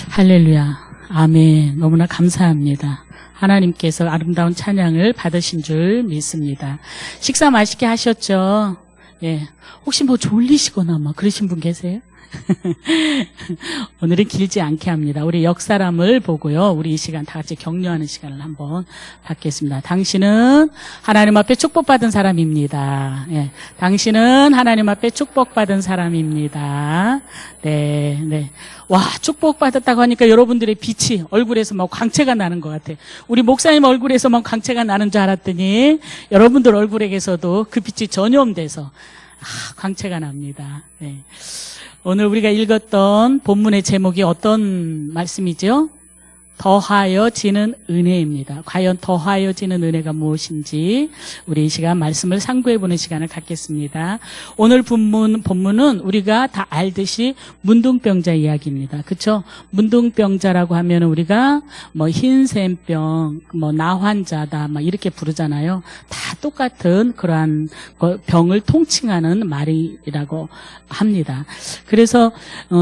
할렐루야. 아멘. 너무나 감사합니다. 하나님께서 아름다운 찬양을 받으신 줄 믿습니다. 식사 맛있게 하셨죠? 예. 혹시 뭐 졸리시거나 뭐 그러신 분 계세요? 오늘은 길지 않게 합니다. 우리 역사람을 보고요. 우리 이 시간 다 같이 격려하는 시간을 한번 갖겠습니다. 당신은 하나님 앞에 축복받은 사람입니다. 예. 당신은 하나님 앞에 축복받은 사람입니다. 네, 네. 와, 축복받았다고 하니까 여러분들의 빛이 얼굴에서 막 광채가 나는 것 같아요. 우리 목사님 얼굴에서 막 광채가 나는 줄 알았더니 여러분들 얼굴에게서도 그 빛이 전염돼서 광채가 납니다. 네. 오늘 우리가 읽었던 본문의 제목이 어떤 말씀이죠? 더하여지는 은혜입니다. 과연 더하여지는 은혜가 무엇인지 우리 이 시간 말씀을 상고해보는 시간을 갖겠습니다. 오늘 본문은 우리가 다 알듯이 문둥병자 이야기입니다. 그렇죠? 문둥병자라고 하면 우리가 뭐 흰샘병, 뭐 나환자다 막 이렇게 부르잖아요. 다 똑같은 그러한 병을 통칭하는 말이라고 합니다. 그래서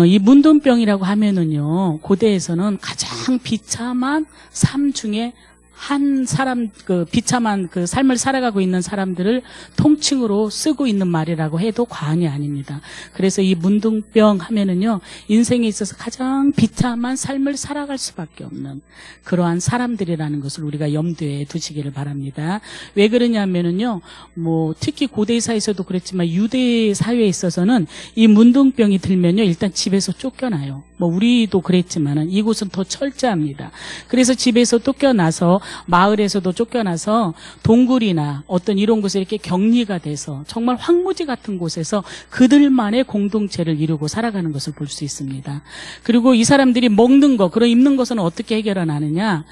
이 문둥병이라고 하면은요, 고대에서는 가장 비참한 삶 중에 한 사람, 비참한 그 삶을 살아가고 있는 사람들을 통칭으로 쓰고 있는 말이라고 해도 과언이 아닙니다. 그래서 이 문둥병 하면은요, 인생에 있어서 가장 비참한 삶을 살아갈 수밖에 없는 그러한 사람들이라는 것을 우리가 염두에 두시기를 바랍니다. 왜 그러냐면은요, 뭐, 특히 고대사에서도 그랬지만 유대 사회에 있어서는 이 문둥병이 들면요, 일단 집에서 쫓겨나요. 뭐, 우리도 그랬지만은 이곳은 더 철저합니다. 그래서 집에서 쫓겨나서 마을에서도 쫓겨나서 동굴이나 어떤 이런 곳에 이렇게 격리가 돼서 정말 황무지 같은 곳에서 그들만의 공동체를 이루고 살아가는 것을 볼 수 있습니다. 그리고 이 사람들이 먹는 거, 그런 입는 것은 어떻게 해결하느냐?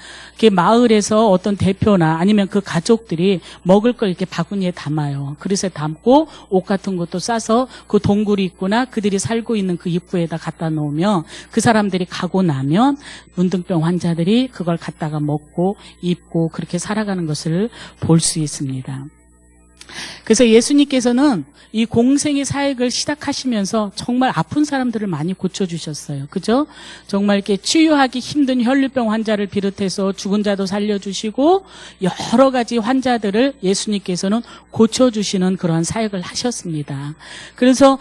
마을에서 어떤 대표나 아니면 그 가족들이 먹을 걸 이렇게 바구니에 담아요. 그릇에 담고 옷 같은 것도 싸서 그 동굴이 있구나 그들이 살고 있는 그 입구에다 갖다 놓으면 그 사람들이 가고 나면 문둥병 환자들이 그걸 갖다가 먹고 입고 그렇게 살아가는 것을 볼 수 있습니다. 그래서 예수님께서는 이 공생의 사역을 시작하시면서 정말 아픈 사람들을 많이 고쳐주셨어요. 그죠? 정말 이렇게 치유하기 힘든 혈류병 환자를 비롯해서 죽은 자도 살려주시고 여러 가지 환자들을 예수님께서는 고쳐주시는 그러한 사역을 하셨습니다. 그래서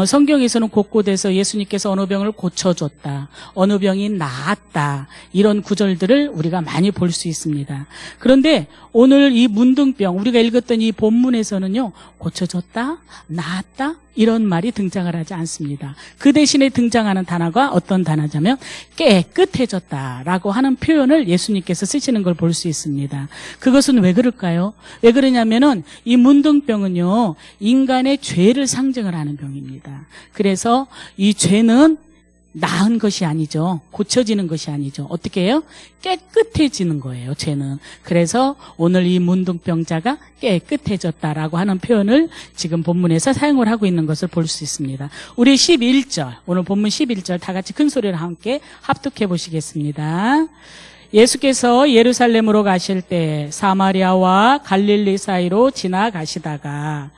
성경에서는 곳곳에서 예수님께서 어느 병을 고쳐줬다, 어느 병이 나았다, 이런 구절들을 우리가 많이 볼 수 있습니다. 그런데 오늘 이 문둥병, 우리가 읽었던 이 본문에서는요, 고쳐졌다, 나았다, 이런 말이 등장을 하지 않습니다. 그 대신에 등장하는 단어가 어떤 단어냐면 깨끗해졌다라고 하는 표현을 예수님께서 쓰시는 걸 볼 수 있습니다. 그것은 왜 그럴까요? 왜 그러냐면은 이 문둥병은요, 인간의 죄를 상징을 하는 병입니다. 그래서 이 죄는 나은 것이 아니죠. 고쳐지는 것이 아니죠. 어떻게 해요? 깨끗해지는 거예요, 죄는. 그래서 오늘 이 문둥병자가 깨끗해졌다라고 하는 표현을 지금 본문에서 사용을 하고 있는 것을 볼 수 있습니다. 우리 11절, 오늘 본문 11절 다 같이 큰 소리로 함께 합독해 보시겠습니다. 예수께서 예루살렘으로 가실 때 사마리아와 갈릴리 사이로 지나가시다가,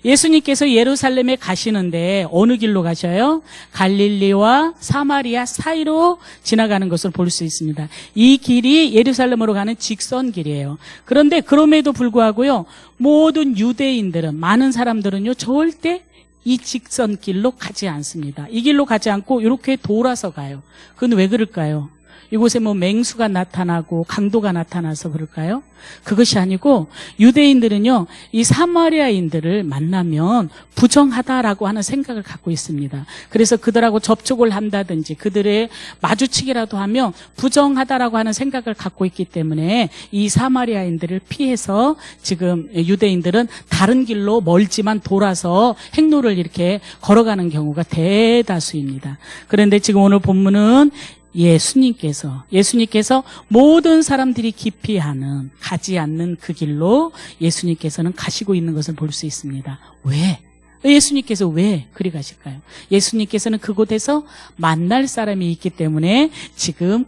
예수님께서 예루살렘에 가시는데 어느 길로 가셔요? 갈릴리와 사마리아 사이로 지나가는 것을 볼 수 있습니다. 이 길이 예루살렘으로 가는 직선 길이에요. 그런데 그럼에도 불구하고요, 모든 유대인들은, 많은 사람들은요, 절대 이 직선 길로 가지 않습니다. 이 길로 가지 않고 이렇게 돌아서 가요. 그건 왜 그럴까요? 이곳에 뭐 맹수가 나타나고 강도가 나타나서 그럴까요? 그것이 아니고 유대인들은요, 이 사마리아인들을 만나면 부정하다라고 하는 생각을 갖고 있습니다. 그래서 그들하고 접촉을 한다든지 그들의 마주치기라도 하면 부정하다라고 하는 생각을 갖고 있기 때문에 이 사마리아인들을 피해서 지금 유대인들은 다른 길로 멀지만 돌아서 행로를 이렇게 걸어가는 경우가 대다수입니다. 그런데 지금 오늘 본문은 예수님께서 모든 사람들이 기피하는, 가지 않는 그 길로 예수님께서는 가시고 있는 것을 볼 수 있습니다. 왜? 예수님께서 왜 그리 가실까요? 예수님께서는 그곳에서 만날 사람이 있기 때문에 지금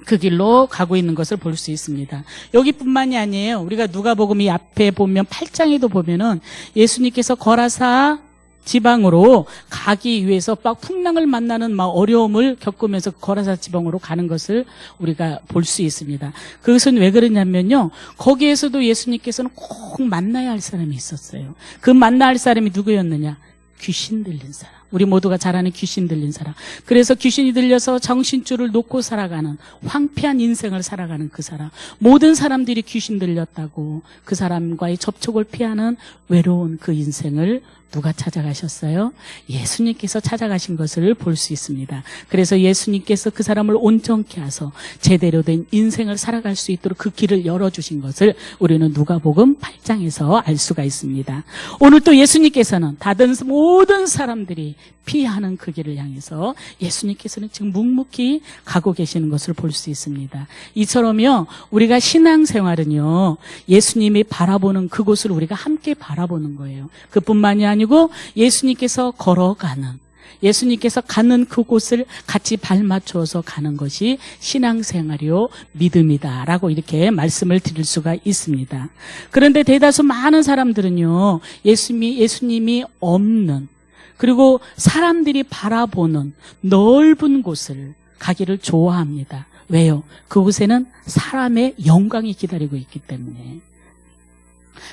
그 길로 가고 있는 것을 볼 수 있습니다. 여기뿐만이 아니에요. 우리가 누가복음 이 앞에 보면 8장에도 보면은 예수님께서 거라사 지방으로 가기 위해서 막 풍랑을 만나는 막 어려움을 겪으면서 거라사 지방으로 가는 것을 우리가 볼 수 있습니다. 그것은 왜 그러냐면요. 거기에서도 예수님께서는 꼭 만나야 할 사람이 있었어요. 그 만나야 할 사람이 누구였느냐? 귀신 들린 사람. 우리 모두가 잘 아는 귀신 들린 사람. 그래서 귀신이 들려서 정신줄을 놓고 살아가는 황폐한 인생을 살아가는 그 사람. 모든 사람들이 귀신 들렸다고 그 사람과의 접촉을 피하는 외로운 그 인생을 누가 찾아가셨어요? 예수님께서 찾아가신 것을 볼 수 있습니다. 그래서 예수님께서 그 사람을 온전케 하셔서 제대로 된 인생을 살아갈 수 있도록 그 길을 열어주신 것을 우리는 누가복음 8장에서 알 수가 있습니다. 오늘 또 예수님께서는 다른 모든 사람들이 피하는 그 길을 향해서 예수님께서는 지금 묵묵히 가고 계시는 것을 볼 수 있습니다. 이처럼요, 우리가 신앙생활은요, 예수님이 바라보는 그곳을 우리가 함께 바라보는 거예요. 그뿐만이 아니고 예수님께서 걸어가는, 예수님께서 가는 그곳을 같이 발맞춰서 가는 것이 신앙생활이요 믿음이다라고 이렇게 말씀을 드릴 수가 있습니다. 그런데 대다수 많은 사람들은요, 예수님이 없는, 그리고 사람들이 바라보는 넓은 곳을 가기를 좋아합니다. 왜요? 그곳에는 사람의 영광이 기다리고 있기 때문에.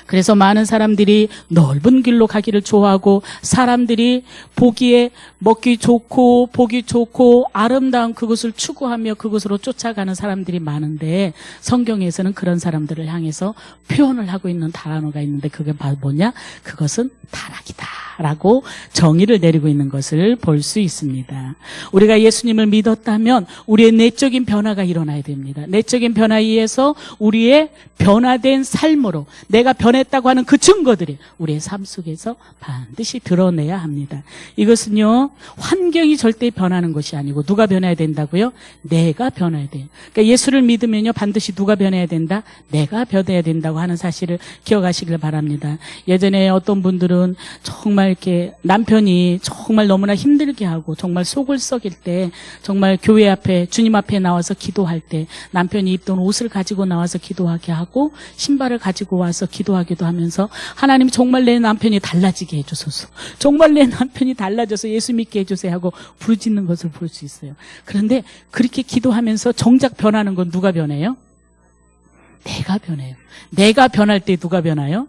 그래서 많은 사람들이 넓은 길로 가기를 좋아하고, 사람들이 보기에 먹기 좋고 보기 좋고 아름다운 그곳을 추구하며 그곳으로 쫓아가는 사람들이 많은데, 성경에서는 그런 사람들을 향해서 표현을 하고 있는 단어가 있는데 그게 바로 뭐냐? 그것은 타락이다 라고 정의를 내리고 있는 것을 볼 수 있습니다. 우리가 예수님을 믿었다면 우리의 내적인 변화가 일어나야 됩니다. 내적인 변화에 의해서 우리의 변화된 삶으로 내가 변했다고 하는 그 증거들이 우리의 삶 속에서 반드시 드러내야 합니다. 이것은요, 환경이 절대 변하는 것이 아니고 누가 변해야 된다고요? 내가 변해야 돼요. 그러니까 예수를 믿으면요, 반드시 누가 변해야 된다? 내가 변해야 된다고 하는 사실을 기억하시길 바랍니다. 예전에 어떤 분들은 정말 이렇게 남편이 정말 너무나 힘들게 하고 정말 속을 썩일 때, 정말 교회 앞에 주님 앞에 나와서 기도할 때 남편이 입던 옷을 가지고 나와서 기도하게 하고 신발을 가지고 와서 기도하기도 하면서, 하나님 정말 내 남편이 달라지게 해주소서, 정말 내 남편이 달라져서 예수 믿게 해주세요 하고 부르짖는 것을 볼 수 있어요. 그런데 그렇게 기도하면서 정작 변하는 건 누가 변해요? 내가 변해요. 내가 변할 때 누가 변해요?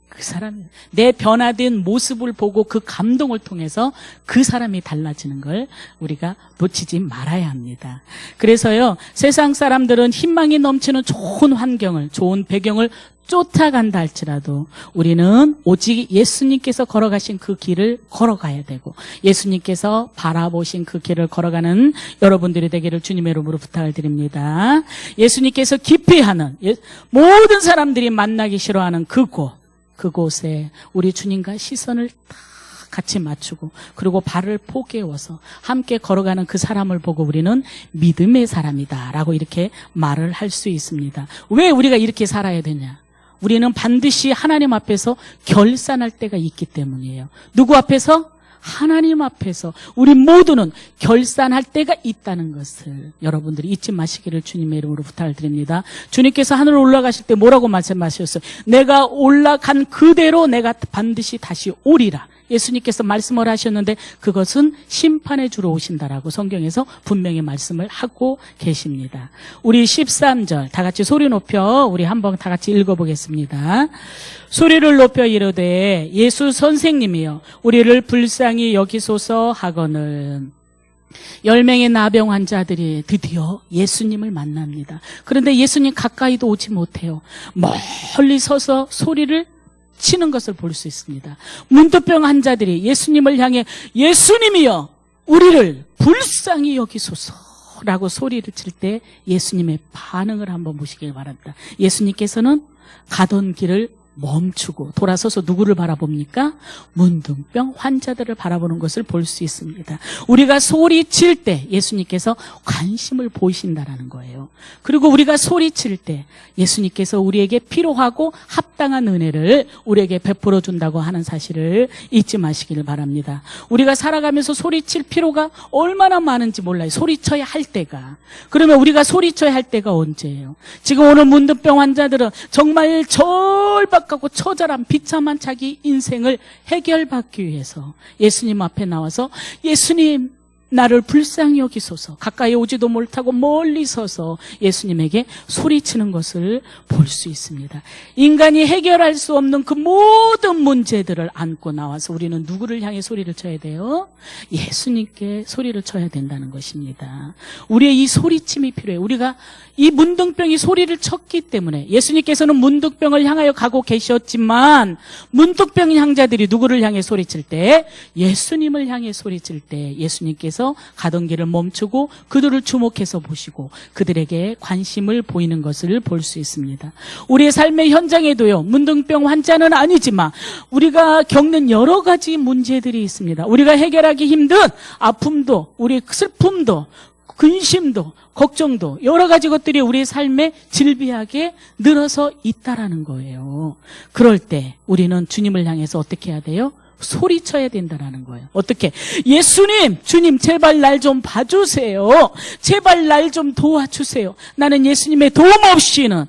그 사람이. 내 변화된 모습을 보고 그 감동을 통해서 그 사람이 달라지는 걸 우리가 놓치지 말아야 합니다. 그래서요, 세상 사람들은 희망이 넘치는 좋은 환경을, 좋은 배경을 쫓아간다 할지라도 우리는 오직 예수님께서 걸어가신 그 길을 걸어가야 되고, 예수님께서 바라보신 그 길을 걸어가는 여러분들이 되기를 주님의 이름으로 부탁을 드립니다. 예수님께서 기피하는, 모든 사람들이 만나기 싫어하는 그곳에 우리 주님과 시선을 다 같이 맞추고, 그리고 발을 포개워서 함께 걸어가는 그 사람을 보고 우리는 믿음의 사람이다라고 이렇게 말을 할 수 있습니다. 왜 우리가 이렇게 살아야 되냐? 우리는 반드시 하나님 앞에서 결산할 때가 있기 때문이에요. 누구 앞에서? 하나님 앞에서 우리 모두는 결산할 때가 있다는 것을 여러분들이 잊지 마시기를 주님의 이름으로 부탁을 드립니다. 주님께서 하늘로 올라가실 때 뭐라고 말씀하셨어요? 내가 올라간 그대로 내가 반드시 다시 오리라. 예수님께서 말씀을 하셨는데 그것은 심판에 주러 오신다라고 성경에서 분명히 말씀을 하고 계십니다. 우리 13절 다 같이 소리 높여 우리 한번 다 같이 읽어보겠습니다. 소리를 높여 이르되 예수 선생님이여 우리를 불쌍히 여기소서 하거늘. 10명의 나병 환자들이 드디어 예수님을 만납니다. 그런데 예수님 가까이도 오지 못해요. 멀리 서서 소리를 치는 것을 볼 수 있습니다. 문득병 환자들이 예수님을 향해 예수님이여 우리를 불쌍히 여기소서라고 소리를 칠 때 예수님의 반응을 한번 보시길 바랍니다. 예수님께서는 가던 길을 멈추고 돌아서서 누구를 바라봅니까? 문둥병 환자들을 바라보는 것을 볼 수 있습니다. 우리가 소리칠 때 예수님께서 관심을 보이신다라는 거예요. 그리고 우리가 소리칠 때 예수님께서 우리에게 필요하고 합당한 은혜를 우리에게 베풀어 준다고 하는 사실을 잊지 마시기를 바랍니다. 우리가 살아가면서 소리칠 필요가 얼마나 많은지 몰라요. 소리쳐야 할 때가. 그러면 우리가 소리쳐야 할 때가 언제예요? 지금 오늘 문둥병 환자들은 정말 절박한 척박하고 처절한 비참한 자기 인생을 해결받기 위해서 예수님 앞에 나와서 예수님 나를 불쌍히 여기소서, 가까이 오지도 못하고 멀리 서서 예수님에게 소리치는 것을 볼 수 있습니다. 인간이 해결할 수 없는 그 모든 문제들을 안고 나와서 우리는 누구를 향해 소리를 쳐야 돼요? 예수님께 소리를 쳐야 된다는 것입니다. 우리의 이 소리침이 필요해요. 우리가 이 문둥병이 소리를 쳤기 때문에, 예수님께서는 문둥병을 향하여 가고 계셨지만 문둥병 환자들이 누구를 향해 소리칠 때? 예수님을 향해 소리칠 때 예수님께서 가던 길을 멈추고 그들을 주목해서 보시고 그들에게 관심을 보이는 것을 볼 수 있습니다. 우리의 삶의 현장에도요, 문둥병 환자는 아니지만 우리가 겪는 여러 가지 문제들이 있습니다. 우리가 해결하기 힘든 아픔도, 우리 슬픔도, 근심도, 걱정도, 여러 가지 것들이 우리의 삶에 질비하게 늘어서 있다라는 거예요. 그럴 때 우리는 주님을 향해서 어떻게 해야 돼요? 소리쳐야 된다라는 거예요. 어떻게? 예수님, 주님 제발 날 좀 봐주세요. 제발 날 좀 도와주세요. 나는 예수님의 도움 없이는,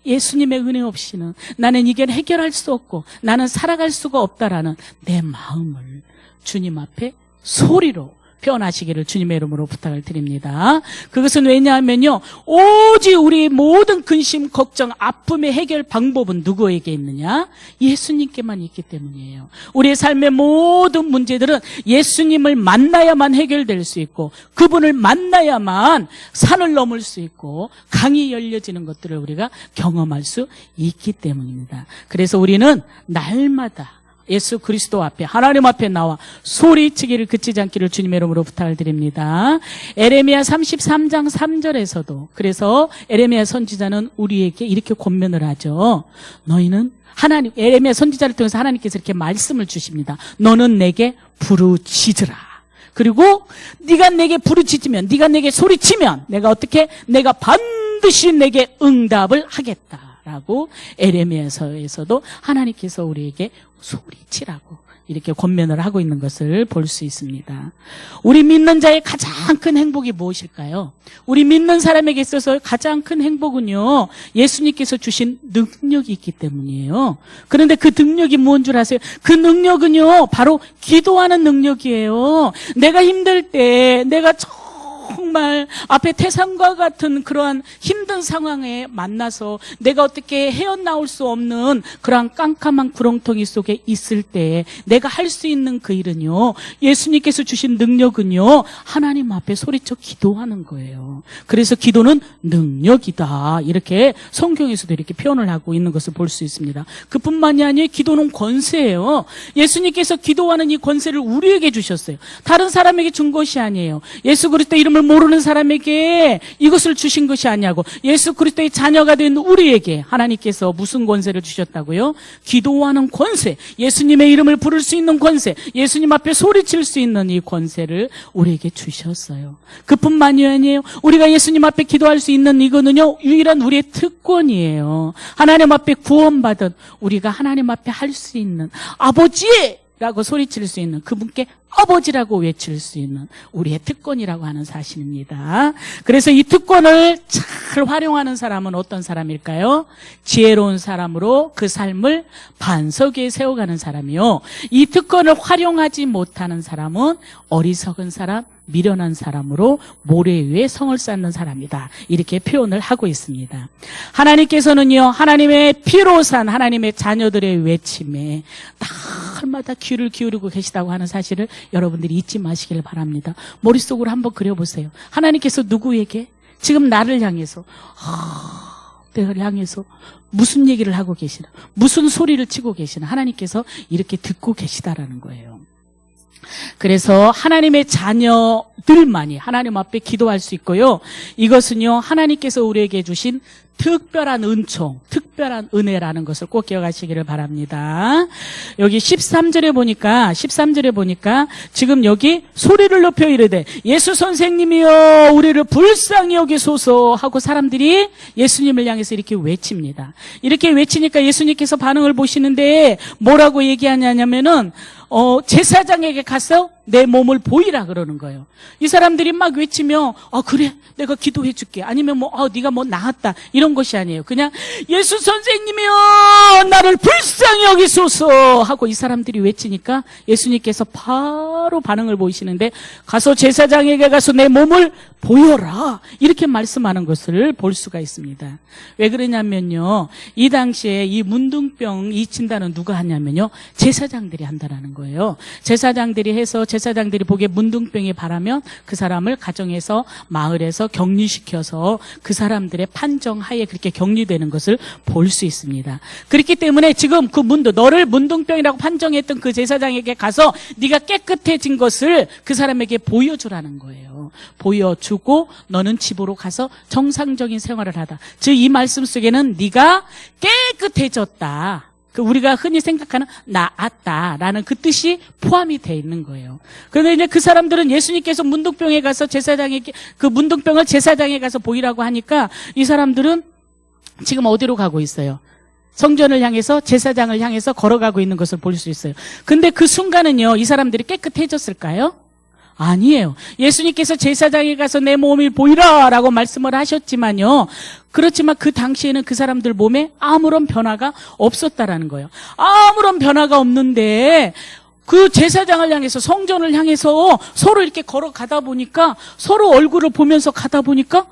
예수님의 은혜 없이는 나는 이걸 해결할 수 없고 나는 살아갈 수가 없다라는 내 마음을 주님 앞에 소리로 표현하시기를 주님의 이름으로 부탁을 드립니다. 그것은 왜냐하면요, 오직 우리 모든 근심, 걱정, 아픔의 해결 방법은 누구에게 있느냐? 예수님께만 있기 때문이에요. 우리의 삶의 모든 문제들은 예수님을 만나야만 해결될 수 있고, 그분을 만나야만 산을 넘을 수 있고 강이 열려지는 것들을 우리가 경험할 수 있기 때문입니다. 그래서 우리는 날마다 예수 그리스도 앞에, 하나님 앞에 나와 소리치기를 그치지 않기를 주님의 이름으로 부탁을 드립니다. 에레미야 33장 3절에서도, 그래서 에레미야 선지자는 우리에게 이렇게 권면을 하죠. 너희는 하나님, 에레미야 선지자를 통해서 하나님께서 이렇게 말씀을 주십니다. 너는 내게 부르짖으라. 그리고 네가 내게 부르짖으면, 네가 내게 소리치면 내가 어떻게? 내가 반드시 내게 응답을 하겠다 라고 에레미야서에서도 하나님께서 우리에게 소리치라고 이렇게 권면을 하고 있는 것을 볼 수 있습니다. 우리 믿는 자의 가장 큰 행복이 무엇일까요? 우리 믿는 사람에게 있어서 가장 큰 행복은요, 예수님께서 주신 능력이 있기 때문이에요. 그런데 그 능력이 뭔 줄 아세요? 그 능력은요, 바로 기도하는 능력이에요. 내가 힘들 때, 내가 정말 앞에 태산과 같은 그러한 힘든 상황에 만나서 내가 어떻게 헤어나올 수 없는 그러한 깜깜한 구렁텅이 속에 있을 때 내가 할 수 있는 그 일은요, 예수님께서 주신 능력은요, 하나님 앞에 소리쳐 기도하는 거예요. 그래서 기도는 능력이다, 이렇게 성경에서도 이렇게 표현을 하고 있는 것을 볼 수 있습니다. 그뿐만이 아니에요. 기도는 권세예요. 예수님께서 기도하는 이 권세를 우리에게 주셨어요. 다른 사람에게 준 것이 아니에요. 예수 그리스도 이름을 모르는 사람에게 이것을 주신 것이 아니고, 예수 그리스도의 자녀가 된 우리에게 하나님께서 무슨 권세를 주셨다고요? 기도하는 권세, 예수님의 이름을 부를 수 있는 권세, 예수님 앞에 소리칠 수 있는 이 권세를 우리에게 주셨어요. 그뿐만이 아니에요. 우리가 예수님 앞에 기도할 수 있는 이거는요, 유일한 우리의 특권이에요. 하나님 앞에 구원받은 우리가 하나님 앞에 할 수 있는, 아버지! 라고 소리칠 수 있는, 그분께 아버지라고 외칠 수 있는 우리의 특권이라고 하는 사실입니다. 그래서 이 특권을 잘 활용하는 사람은 어떤 사람일까요? 지혜로운 사람으로 그 삶을 반석 위에 세워가는 사람이요, 이 특권을 활용하지 못하는 사람은 어리석은 사람, 미련한 사람으로 모래 위에 성을 쌓는 사람이다, 이렇게 표현을 하고 있습니다. 하나님께서는요, 하나님의 피로 산 하나님의 자녀들의 외침에 날마다 귀를 기울이고 계시다고 하는 사실을 여러분들이 잊지 마시길 바랍니다. 머릿속으로 한번 그려보세요. 하나님께서 누구에게, 지금 나를 향해서, 내가 향해서 무슨 얘기를 하고 계시나, 무슨 소리를 치고 계시나, 하나님께서 이렇게 듣고 계시다라는 거예요. 그래서 하나님의 자녀들만이 하나님 앞에 기도할 수 있고요, 이것은요, 하나님께서 우리에게 주신 특별한 은총, 특별한 은혜라는 것을 꼭 기억하시기를 바랍니다. 여기 13절에 보니까 지금 여기 소리를 높여 이르되 예수 선생님이여 우리를 불쌍히 여기소서 하고 사람들이 예수님을 향해서 이렇게 외칩니다. 이렇게 외치니까 예수님께서 반응을 보시는데 뭐라고 얘기하냐면은 제사장에게 가서 내 몸을 보이라 그러는 거예요. 이 사람들이 막 외치며 그래 내가 기도해 줄게. 아니면 네가 나았다. 이런 것이 아니에요. 그냥 예수 선생님이여 나를 불쌍히 여기소서 하고 이 사람들이 외치니까 예수님께서 바로 반응을 보이시는데 가서 제사장에게 가서 내 몸을 보여라. 이렇게 말씀하는 것을 볼 수가 있습니다. 왜 그러냐면요. 이 당시에 이 문둥병 이 진단은 누가 하냐면요. 제사장들이 한다라는 거예요. 제사장들이 해서 제사장들이 보기에 문둥병이 바라면 그 사람을 가정에서 마을에서 격리시켜서 그 사람들의 판정하에 그렇게 격리되는 것을 볼 수 있습니다. 그렇기 때문에 지금 너를 문둥병이라고 판정했던 그 제사장에게 가서 네가 깨끗해진 것을 그 사람에게 보여주라는 거예요. 보여주고 너는 집으로 가서 정상적인 생활을 하다. 즉 이 말씀 속에는 네가 깨끗해졌다. 우리가 흔히 생각하는 나았다라는 그 뜻이 포함이 되어 있는 거예요. 그런데 이제 그 사람들은 예수님께서 문둥병에 가서 제사장에게 그 문둥병을 제사장에 가서 보이라고 하니까 이 사람들은 지금 어디로 가고 있어요? 성전을 향해서 제사장을 향해서 걸어가고 있는 것을 볼 수 있어요. 근데 그 순간은요, 이 사람들이 깨끗해졌을까요? 아니에요. 예수님께서 제사장에 가서 내 몸을 보이라 라고 말씀을 하셨지만요. 그렇지만 그 당시에는 그 사람들 몸에 아무런 변화가 없었다라는 거예요. 아무런 변화가 없는데 그 제사장을 향해서 성전을 향해서 서로 이렇게 걸어가다 보니까 서로 얼굴을 보면서 가다 보니까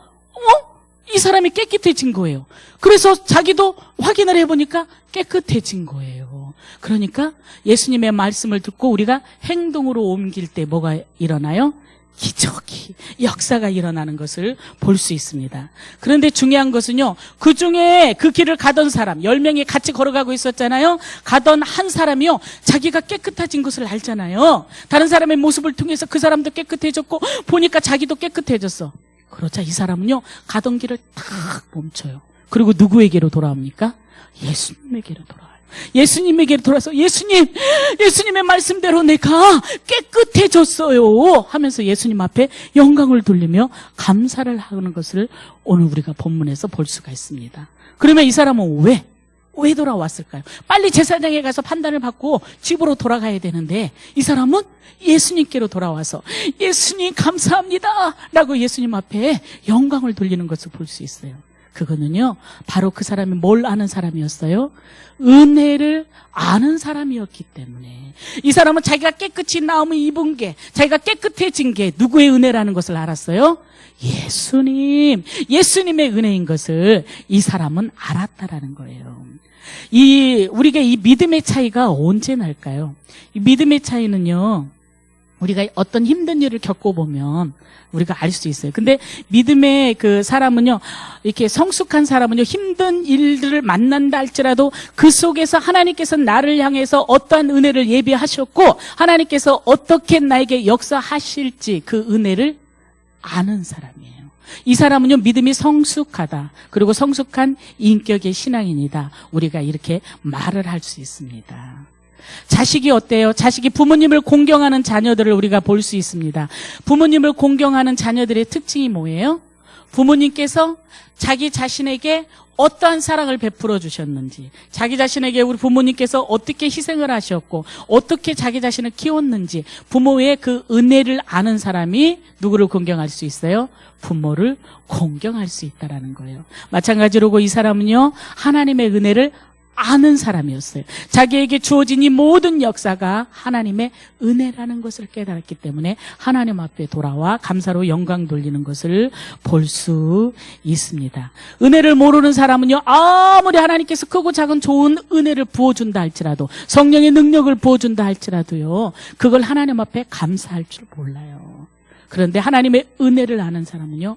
이 사람이 깨끗해진 거예요. 그래서 자기도 확인을 해보니까 깨끗해진 거예요. 그러니까 예수님의 말씀을 듣고 우리가 행동으로 옮길 때 뭐가 일어나요? 기적이, 역사가 일어나는 것을 볼 수 있습니다. 그런데 중요한 것은요, 그 중에 그 길을 가던 사람, 10명이 같이 걸어가고 있었잖아요. 가던 한 사람이요, 자기가 깨끗해진 것을 알잖아요. 다른 사람의 모습을 통해서 그 사람도 깨끗해졌고, 보니까 자기도 깨끗해졌어. 그러자 이 사람은요, 가던 길을 탁 멈춰요. 그리고 누구에게로 돌아옵니까? 예수님에게로 돌아와요. 예수님에게로 돌아서 예수님의 말씀대로 내가 깨끗해졌어요 하면서 예수님 앞에 영광을 돌리며 감사를 하는 것을 오늘 우리가 본문에서 볼 수가 있습니다. 그러면 이 사람은 왜 돌아왔을까요? 빨리 제사장에 가서 판단을 받고 집으로 돌아가야 되는데 이 사람은 예수님께로 돌아와서 예수님 감사합니다 라고 예수님 앞에 영광을 돌리는 것을 볼 수 있어요. 그거는요, 바로 그 사람이 뭘 아는 사람이었어요? 은혜를 아는 사람이었기 때문에. 이 사람은 자기가 깨끗이 나음을 입은 게, 자기가 깨끗해진 게 누구의 은혜라는 것을 알았어요? 예수님의 은혜인 것을 이 사람은 알았다라는 거예요. 우리가 이 믿음의 차이가 언제 날까요? 이 믿음의 차이는요, 우리가 어떤 힘든 일을 겪어보면 우리가 알 수 있어요. 근데 믿음의 그 사람은요, 이렇게 성숙한 사람은요, 힘든 일들을 만난다 할지라도 그 속에서 하나님께서 나를 향해서 어떠한 은혜를 예비하셨고 하나님께서 어떻게 나에게 역사하실지 그 은혜를 아는 사람이에요. 이 사람은요, 믿음이 성숙하다. 그리고 성숙한 인격의 신앙인이다. 우리가 이렇게 말을 할 수 있습니다. 자식이 어때요? 자식이 부모님을 공경하는 자녀들을 우리가 볼 수 있습니다. 부모님을 공경하는 자녀들의 특징이 뭐예요? 부모님께서 자기 자신에게 어떠한 사랑을 베풀어 주셨는지, 자기 자신에게 우리 부모님께서 어떻게 희생을 하셨고 어떻게 자기 자신을 키웠는지, 부모의 그 은혜를 아는 사람이 누구를 공경할 수 있어요? 부모를 공경할 수 있다라는 거예요. 마찬가지로 이 사람은요, 하나님의 은혜를 아는 사람이었어요. 자기에게 주어진 이 모든 역사가 하나님의 은혜라는 것을 깨달았기 때문에 하나님 앞에 돌아와 감사로 영광 돌리는 것을 볼 수 있습니다. 은혜를 모르는 사람은요, 아무리 하나님께서 크고 작은 좋은 은혜를 부어준다 할지라도, 성령의 능력을 부어준다 할지라도요, 그걸 하나님 앞에 감사할 줄 몰라요. 그런데 하나님의 은혜를 아는 사람은요,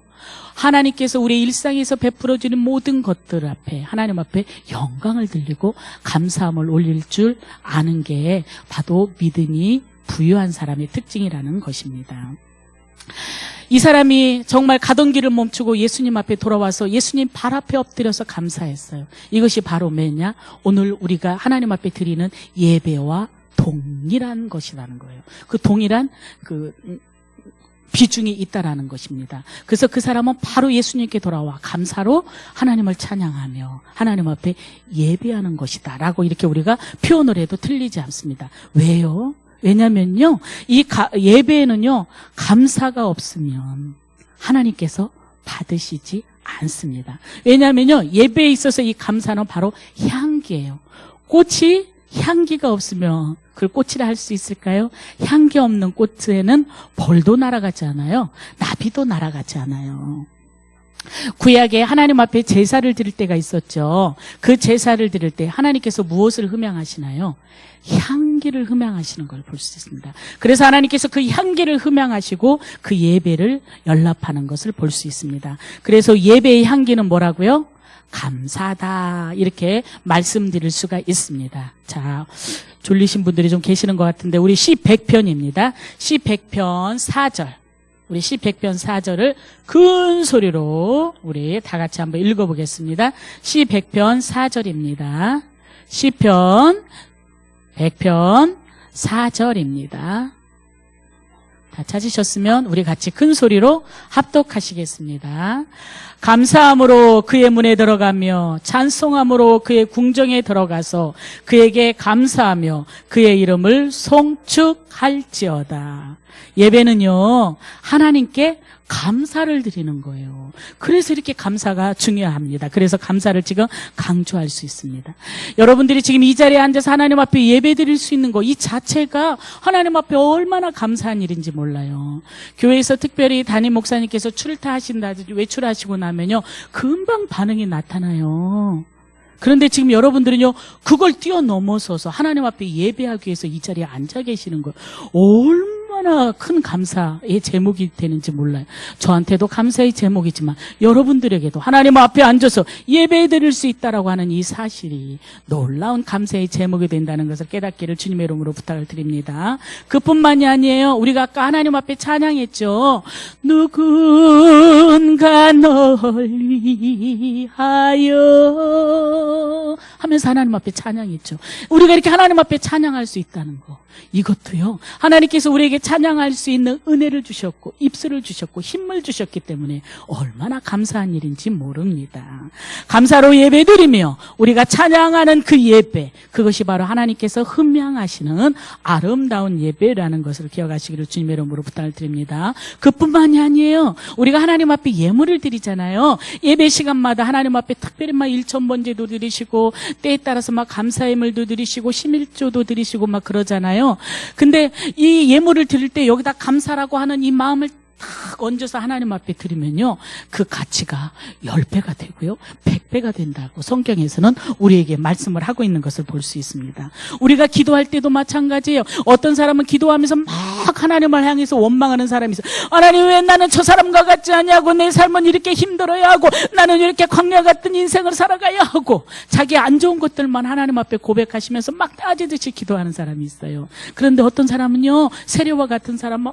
하나님께서 우리 일상에서 베풀어주는 모든 것들 앞에, 하나님 앞에 영광을 들리고 감사함을 올릴 줄 아는 게 바로 믿음이 부유한 사람의 특징이라는 것입니다. 이 사람이 정말 가던 길을 멈추고 예수님 앞에 돌아와서 예수님 발 앞에 엎드려서 감사했어요. 이것이 바로 뭐냐? 오늘 우리가 하나님 앞에 드리는 예배와 동일한 것이라는 거예요. 그 동일한 비중이 있다라는 것입니다. 그래서 그 사람은 바로 예수님께 돌아와 감사로 하나님을 찬양하며 하나님 앞에 예배하는 것이다 라고 이렇게 우리가 표현을 해도 틀리지 않습니다. 왜요? 왜냐면요, 예배에는요, 감사가 없으면 하나님께서 받으시지 않습니다. 왜냐면요, 예배에 있어서 이 감사는 바로 향기예요. 꽃이 향기가 없으면 그걸 꽃이라 할 수 있을까요? 향기 없는 꽃에는 벌도 날아가지 않아요. 나비도 날아가지 않아요. 구약에 하나님 앞에 제사를 드릴 때가 있었죠. 그 제사를 드릴 때 하나님께서 무엇을 흠양하시나요? 향기를 흠양하시는 걸 볼 수 있습니다. 그래서 하나님께서 그 향기를 흠양하시고 그 예배를 연락하는 것을 볼 수 있습니다. 그래서 예배의 향기는 뭐라고요? 감사하다, 이렇게 말씀드릴 수가 있습니다. 자, 졸리신 분들이 좀 계시는 것 같은데 우리 시 100편입니다. 시 100편 4절. 우리 시 100편 4절을 큰 소리로 우리 다 같이 한번 읽어보겠습니다. 시 100편 4절입니다. 시편 100편 4절입니다. 다 찾으셨으면 우리 같이 큰 소리로 합독하시겠습니다. 감사함으로 그의 문에 들어가며 찬송함으로 그의 궁정에 들어가서 그에게 감사하며 그의 이름을 송축할지어다. 예배는요, 하나님께 감사를 드리는 거예요. 그래서 이렇게 감사가 중요합니다. 그래서 감사를 지금 강조할 수 있습니다. 여러분들이 지금 이 자리에 앉아서 하나님 앞에 예배 드릴 수 있는 거, 이 자체가 하나님 앞에 얼마나 감사한 일인지 몰라요. 교회에서 특별히 담임 목사님께서 출타하신다든지 외출하시고 나면요, 금방 반응이 나타나요. 그런데 지금 여러분들은요, 그걸 뛰어넘어서서 하나님 앞에 예배하기 위해서 이 자리에 앉아 계시는 거예요. 얼마나 큰 감사의 제목이 되는지 몰라요. 저한테도 감사의 제목이지만 여러분들에게도 하나님 앞에 앉아서 예배 드릴 수 있다라고 하는 이 사실이 놀라운 감사의 제목이 된다는 것을 깨닫기를 주님의 이름으로 부탁을 드립니다. 그뿐만이 아니에요. 우리가 아까 하나님 앞에 찬양했죠. 누군가 널 위하여 하면서 하나님 앞에 찬양했죠. 우리가 이렇게 하나님 앞에 찬양할 수 있다는 거, 이것도요, 하나님께서 우리에게 찬양할 수 있는 은혜를 주셨고 입술을 주셨고 힘을 주셨기 때문에 얼마나 감사한 일인지 모릅니다. 감사로 예배드리며 우리가 찬양하는 그 예배, 그것이 바로 하나님께서 흠양하시는 아름다운 예배라는 것을 기억하시기를 주님의 이름으로 부탁을 드립니다. 그뿐만이 아니에요. 우리가 하나님 앞에 예물을 드리잖아요. 예배 시간마다 하나님 앞에 특별히 막 일천번제도 드리시고 때에 따라서 막 감사예물도 드리시고 십일조도 드리시고 막 그러잖아요. 근데 이 예물을 드릴 때 여기다 감사라고 하는 이 마음을 딱 얹어서 하나님 앞에 드리면요, 그 가치가 10배가 되고요 100배가 된다고 성경에서는 우리에게 말씀을 하고 있는 것을 볼 수 있습니다. 우리가 기도할 때도 마찬가지예요. 어떤 사람은 기도하면서 막 하나님을 향해서 원망하는 사람이 있어요. 하나님, 왜 나는 저 사람과 같지 않냐고, 내 삶은 이렇게 힘들어야 하고, 나는 이렇게 광야 같은 인생을 살아가야 하고, 자기 안 좋은 것들만 하나님 앞에 고백하시면서 막 따지듯이 기도하는 사람이 있어요. 그런데 어떤 사람은요, 세례와 같은 사람은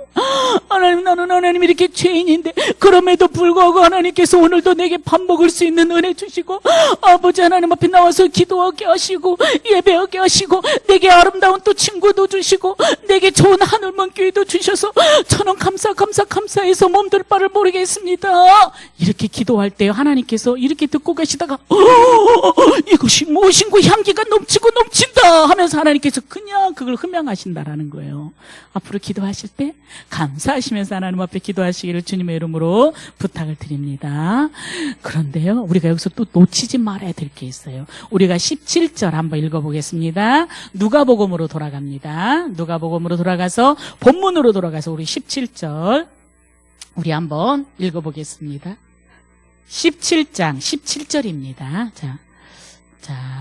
하나님, 나는 하나님 이렇게 죄인인데 그럼에도 불구하고 하나님께서 오늘도 내게 밥 먹을 수 있는 은혜 주시고, 아버지 하나님 앞에 나와서 기도하게 하시고 예배하게 하시고 내게 아름다운 또 친구도 주시고 내게 좋은 하늘먼 교회도 주셔서 저는 감사해서 몸둘 바를 모르겠습니다. 이렇게 기도할 때 하나님께서 이렇게 듣고 계시다가 이것이 무엇인고 향기가 넘치고 넘친다 하면서 하나님께서 그냥 그걸 흠양하신다라는 거예요. 앞으로 기도하실 때 감사하시면서 하나님 앞에 기도하시기를 주님의 이름으로 부탁을 드립니다. 그런데요, 우리가 여기서 또 놓치지 말아야 될 게 있어요. 우리가 17절 한번 읽어보겠습니다. 누가복음으로 돌아갑니다. 누가복음으로 돌아가서 본문으로 돌아가서 우리 17절 우리 한번 읽어보겠습니다. 17장 17절입니다. 자,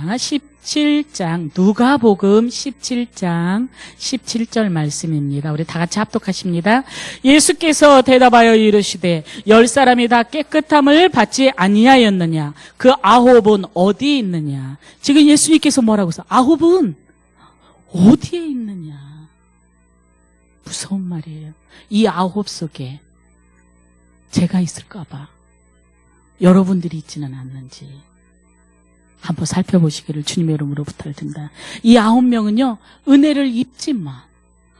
17장 누가복음 17장 17절 말씀입니다. 우리 다 같이 합독하십니다. 예수께서 대답하여 이르시되 10사람이 다 깨끗함을 받지 아니하였느냐? 그 9은 어디에 있느냐? 지금 예수님께서 뭐라고 했어요? 9은 어디에 있느냐? 무서운 말이에요. 이 9 속에 제가 있을까 봐 여러분들이 있지는 않는지 한번 살펴보시기를 주님의 이름으로 부탁을 드립니다. 이 9명은요, 은혜를 입지만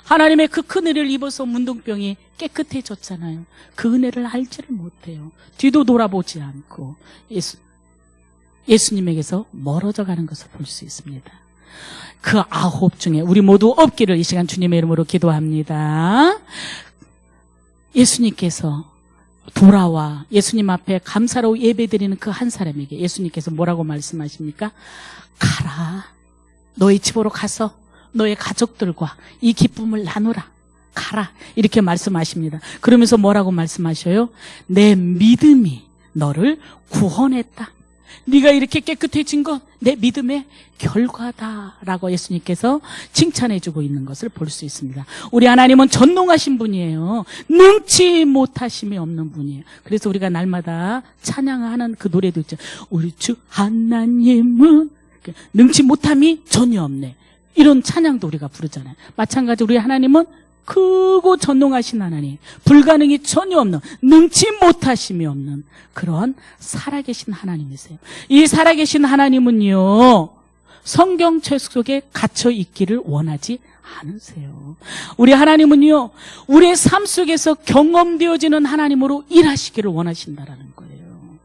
하나님의 그 큰 은혜를 입어서 문둥병이 깨끗해졌잖아요. 그 은혜를 알지를 못해요. 뒤도 돌아보지 않고 예수님에게서 멀어져 가는 것을 볼 수 있습니다. 그 9 중에 우리 모두 없기를 이 시간 주님의 이름으로 기도합니다. 예수님께서 돌아와 예수님 앞에 감사로 예배드리는 그 한 사람에게 예수님께서 뭐라고 말씀하십니까? 가라. 너희 집으로 가서 너의 가족들과 이 기쁨을 나누라. 가라. 이렇게 말씀하십니다. 그러면서 뭐라고 말씀하셔요? 내 믿음이 너를 구원했다. 네가 이렇게 깨끗해진 건 내 믿음의 결과다라고 예수님께서 칭찬해주고 있는 것을 볼 수 있습니다. 우리 하나님은 전능하신 분이에요. 능치 못하심이 없는 분이에요. 그래서 우리가 날마다 찬양하는 그 노래도 있죠. 우리 주 하나님은 능치 못함이 전혀 없네. 이런 찬양도 우리가 부르잖아요. 마찬가지로 우리 하나님은 크고 전능하신 하나님, 불가능이 전혀 없는, 능치 못하심이 없는 그런 살아계신 하나님이세요. 이 살아계신 하나님은요, 성경책 속에 갇혀 있기를 원하지 않으세요. 우리 하나님은요, 우리의 삶 속에서 경험되어지는 하나님으로 일하시기를 원하신다라는 거예요.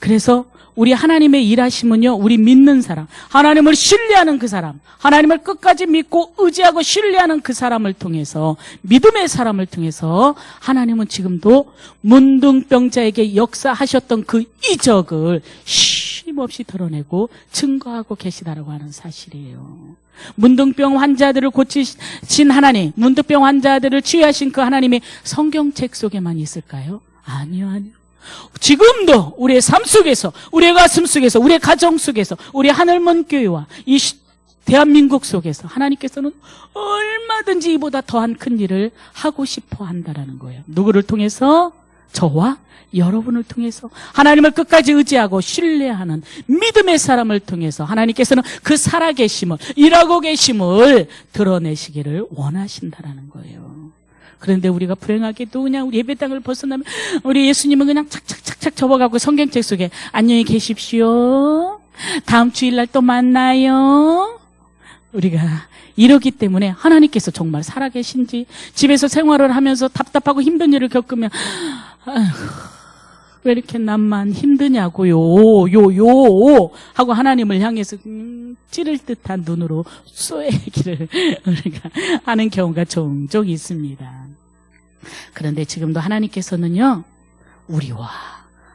그래서 우리 하나님의 일하심은요, 우리 믿는 사람, 하나님을 신뢰하는 그 사람, 하나님을 끝까지 믿고 의지하고 신뢰하는 그 사람을 통해서, 믿음의 사람을 통해서 하나님은 지금도 문둥병자에게 역사하셨던 그 이적을 쉼없이 드러내고 증거하고 계시다라고 하는 사실이에요. 문둥병 환자들을 고치신 하나님, 문둥병 환자들을 치유하신 그 하나님이 성경책 속에만 있을까요? 아니요. 지금도 우리의 삶 속에서, 우리의 가슴 속에서, 우리의 가정 속에서, 우리 하늘먼 교회와 이 대한민국 속에서 하나님께서는 얼마든지 이보다 더한 큰 일을 하고 싶어 한다라는 거예요. 누구를 통해서? 저와 여러분을 통해서, 하나님을 끝까지 의지하고 신뢰하는 믿음의 사람을 통해서 하나님께서는 그 살아계심을, 일하고 계심을 드러내시기를 원하신다라는 거예요. 그런데 우리가 불행하게도 그냥 우리 예배당을 벗어나면 우리 예수님은 그냥 착착착착 접어가고 성경책 속에 안녕히 계십시오. 다음 주일날 또 만나요. 우리가 이러기 때문에 하나님께서 정말 살아계신지, 집에서 생활을 하면서 답답하고 힘든 일을 겪으면 왜 이렇게 남만 힘드냐고요, 하고 하나님을 향해서 찌를 듯한 눈으로 쏘이기를 우리가 하는 경우가 종종 있습니다. 그런데 지금도 하나님께서는요, 우리와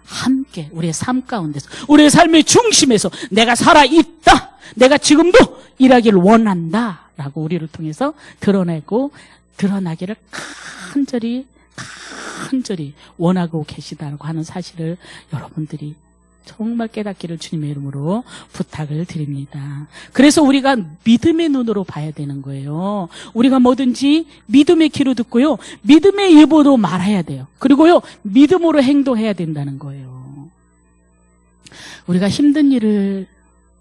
함께 우리의 삶 가운데서, 우리의 삶의 중심에서 내가 살아있다, 내가 지금도 일하기를 원한다 라고 우리를 통해서 드러나기를 간절히 원하고 계시다고 하는 사실을 여러분들이 정말 깨닫기를 주님의 이름으로 부탁을 드립니다. 그래서 우리가 믿음의 눈으로 봐야 되는 거예요. 우리가 뭐든지 믿음의 귀로 듣고요, 믿음의 예보로 말해야 돼요. 그리고요, 믿음으로 행동해야 된다는 거예요. 우리가 힘든 일을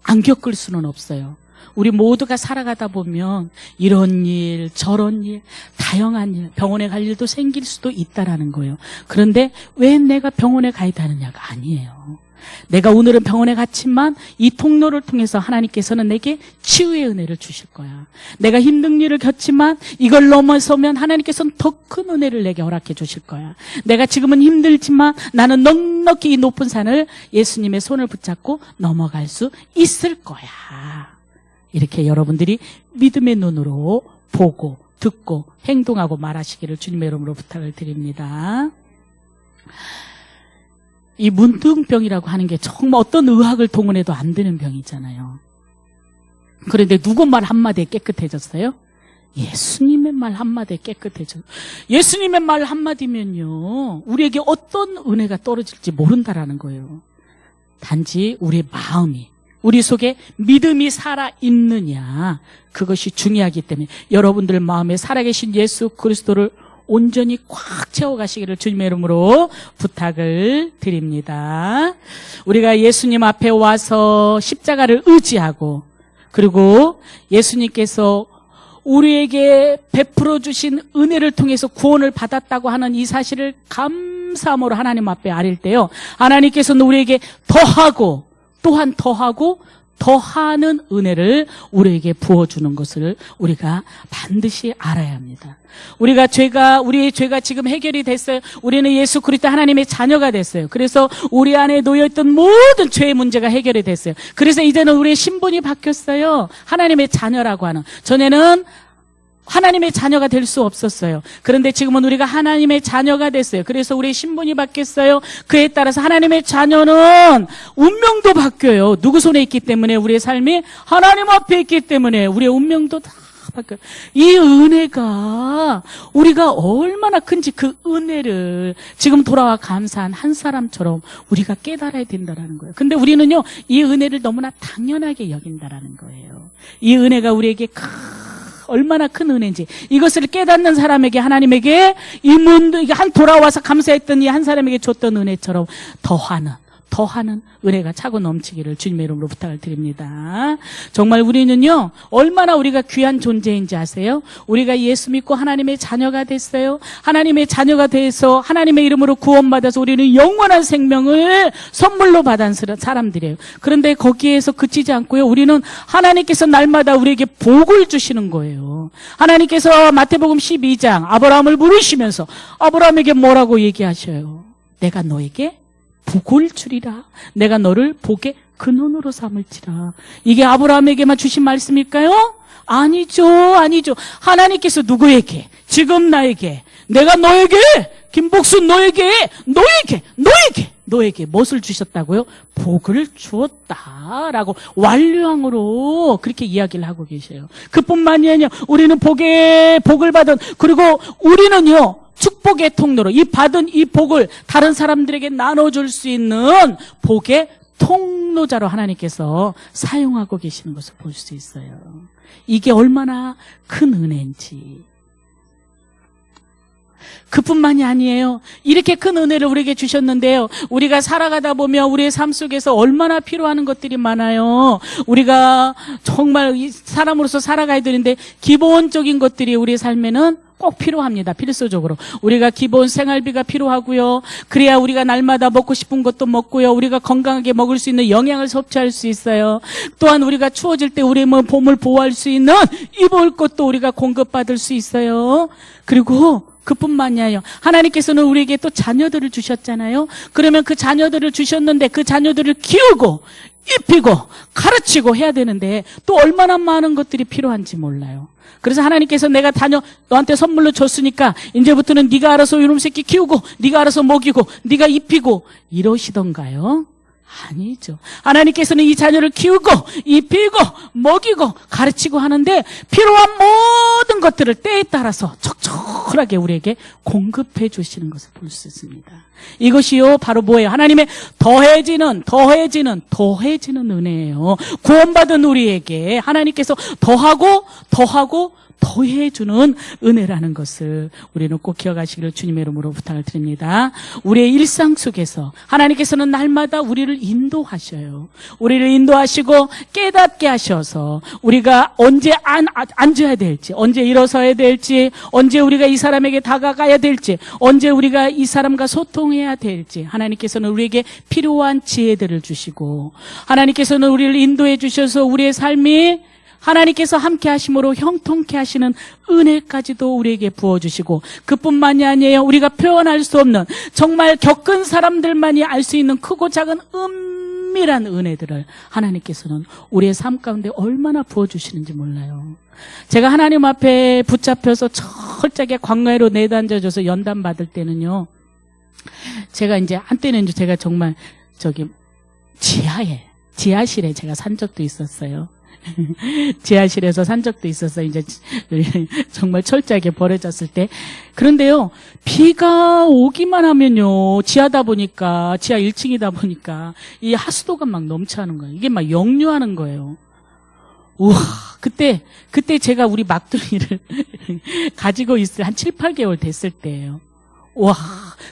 안 겪을 수는 없어요. 우리 모두가 살아가다 보면 이런 일, 저런 일, 다양한 일, 병원에 갈 일도 생길 수도 있다라는 거예요. 그런데 왜 내가 병원에 가야 하느냐가 아니에요. 내가 오늘은 병원에 갔지만 이 통로를 통해서 하나님께서는 내게 치유의 은혜를 주실 거야. 내가 힘든 일을 겪지만 이걸 넘어서면 하나님께서는 더 큰 은혜를 내게 허락해 주실 거야. 내가 지금은 힘들지만 나는 넉넉히 이 높은 산을 예수님의 손을 붙잡고 넘어갈 수 있을 거야. 이렇게 여러분들이 믿음의 눈으로 보고 듣고 행동하고 말하시기를 주님의 이름으로 부탁을 드립니다. 이 문둥병이라고 하는 게 정말 어떤 의학을 동원해도 안 되는 병이잖아요. 그런데 누구 말 한마디에 깨끗해졌어요? 예수님의 말 한마디에 깨끗해졌어요. 예수님의 말 한마디면요, 우리에게 어떤 은혜가 떨어질지 모른다라는 거예요. 단지 우리의 마음이, 우리 속에 믿음이 살아있느냐, 그것이 중요하기 때문에 여러분들 마음에 살아계신 예수 그리스도를 온전히 꽉 채워가시기를 주님의 이름으로 부탁을 드립니다. 우리가 예수님 앞에 와서 십자가를 의지하고, 그리고 예수님께서 우리에게 베풀어 주신 은혜를 통해서 구원을 받았다고 하는 이 사실을 감사함으로 하나님 앞에 아릴 때요, 하나님께서는 우리에게 더하고 또한 더하고 더하는 은혜를 우리에게 부어주는 것을 우리가 반드시 알아야 합니다. 우리의 죄가 지금 해결이 됐어요. 우리는 예수 그리스도 하나님의 자녀가 됐어요. 그래서 우리 안에 놓여있던 모든 죄의 문제가 해결이 됐어요. 그래서 이제는 우리의 신분이 바뀌었어요. 하나님의 자녀라고 하는. 전에는 하나님의 자녀가 될 수 없었어요. 그런데 지금은 우리가 하나님의 자녀가 됐어요. 그래서 우리의 신분이 바뀌었어요. 그에 따라서 하나님의 자녀는 운명도 바뀌어요. 누구 손에 있기 때문에 우리의 삶이 하나님 앞에 있기 때문에 우리의 운명도 다 바뀌어요. 이 은혜가 우리가 얼마나 큰지 그 은혜를 지금 돌아와 감사한 한 사람처럼 우리가 깨달아야 된다는 거예요. 근데 우리는요, 이 은혜를 너무나 당연하게 여긴다는 거예요. 이 은혜가 우리에게 얼마나 큰 은혜인지 이것을 깨닫는 사람에게 하나님에게 이 문도 이게 한 돌아와서 감사했던 이 한 사람에게 줬던 은혜처럼 더하는 은혜가 차고 넘치기를 주님의 이름으로 부탁을 드립니다. 정말 우리는요, 얼마나 우리가 귀한 존재인지 아세요? 우리가 예수 믿고 하나님의 자녀가 됐어요. 하나님의 자녀가 돼서 하나님의 이름으로 구원받아서 우리는 영원한 생명을 선물로 받은 사람들이에요. 그런데 거기에서 그치지 않고요, 우리는 하나님께서 날마다 우리에게 복을 주시는 거예요. 하나님께서 마태복음 12장 아브라함을 부르시면서 아브라함에게 뭐라고 얘기하셔요? 내가 너에게 복을 주리라. 내가 너를 복의 근원으로 삼을지라. 이게 아브라함에게만 주신 말씀일까요? 아니죠. 하나님께서 누구에게? 지금 나에게, 내가 너에게, 김복순 너에게 무엇을 주셨다고요? 복을 주었다라고 완료형으로 그렇게 이야기를 하고 계셔요. 그뿐만이 아니라 우리는 복을 받은, 그리고 우리는요, 축복의 통로로 받은 이 복을 다른 사람들에게 나눠줄 수 있는 복의 통로자로 하나님께서 사용하고 계시는 것을 볼 수 있어요. 이게 얼마나 큰 은혜인지. 그뿐만이 아니에요. 이렇게 큰 은혜를 우리에게 주셨는데요, 우리가 살아가다 보면 우리의 삶 속에서 얼마나 필요한 것들이 많아요. 우리가 정말 사람으로서 살아가야 되는데 기본적인 것들이 우리의 삶에는 꼭 필요합니다. 필수적으로. 우리가 기본 생활비가 필요하고요. 그래야 우리가 날마다 먹고 싶은 것도 먹고요. 우리가 건강하게 먹을 수 있는 영양을 섭취할 수 있어요. 또한 우리가 추워질 때 우리의 몸을 보호할 수 있는 입을 것도 우리가 공급받을 수 있어요. 그리고 그뿐만이 아니에요. 하나님께서는 우리에게 또 자녀들을 주셨잖아요. 그러면 그 자녀들을 주셨는데 그 자녀들을 키우고 입히고 가르치고 해야 되는데 또 얼마나 많은 것들이 필요한지 몰라요. 그래서 하나님께서 내가 너한테 선물로 줬으니까 이제부터는 네가 알아서 이놈 새끼 키우고 네가 알아서 먹이고 네가 입히고 이러시던가요? 아니죠. 하나님께서는 이 자녀를 키우고 입히고 먹이고 가르치고 하는데 필요한 모든 것들을 때에 따라서 적절하게 우리에게 공급해 주시는 것을 볼 수 있습니다. 이것이요 바로 뭐예요? 하나님의 더해지는 은혜예요. 구원받은 우리에게 하나님께서 더하고 더해주는 은혜라는 것을 우리는 꼭 기억하시기를 주님의 이름으로 부탁을 드립니다. 우리의 일상 속에서 하나님께서는 날마다 우리를 인도하셔요. 우리를 인도하시고 깨닫게 하셔서 우리가 언제 앉아야 될지, 언제 일어서야 될지, 언제 우리가 이 사람에게 다가가야 될지, 언제 우리가 이 사람과 소통해야 될지, 하나님께서는 우리에게 필요한 지혜들을 주시고 하나님께서는 우리를 인도해 주셔서 우리의 삶이 하나님께서 함께 하심으로 형통케 하시는 은혜까지도 우리에게 부어주시고, 그뿐만이 아니에요. 우리가 표현할 수 없는, 정말 겪은 사람들만이 알 수 있는 크고 작은 은밀한 은혜들을 하나님께서는 우리의 삶 가운데 얼마나 부어주시는지 몰라요. 제가 하나님 앞에 붙잡혀서 철저하게 광야로 내던져져서 연단 받을 때는요, 제가 이제 한때는 제가 정말 지하실에 제가 산 적도 있었어요. 지하실에서 산 적도 있었어요. 이제 정말 철저하게 버려졌을 때. 그런데요, 비가 오기만 하면요, 지하 1층이다 보니까 이 하수도가 막 넘쳐나는 거예요. 이게 막 역류하는 거예요. 우와, 그때 제가 우리 막둥이를 가지고 있을 한 7, 8개월 됐을 때예요. 와.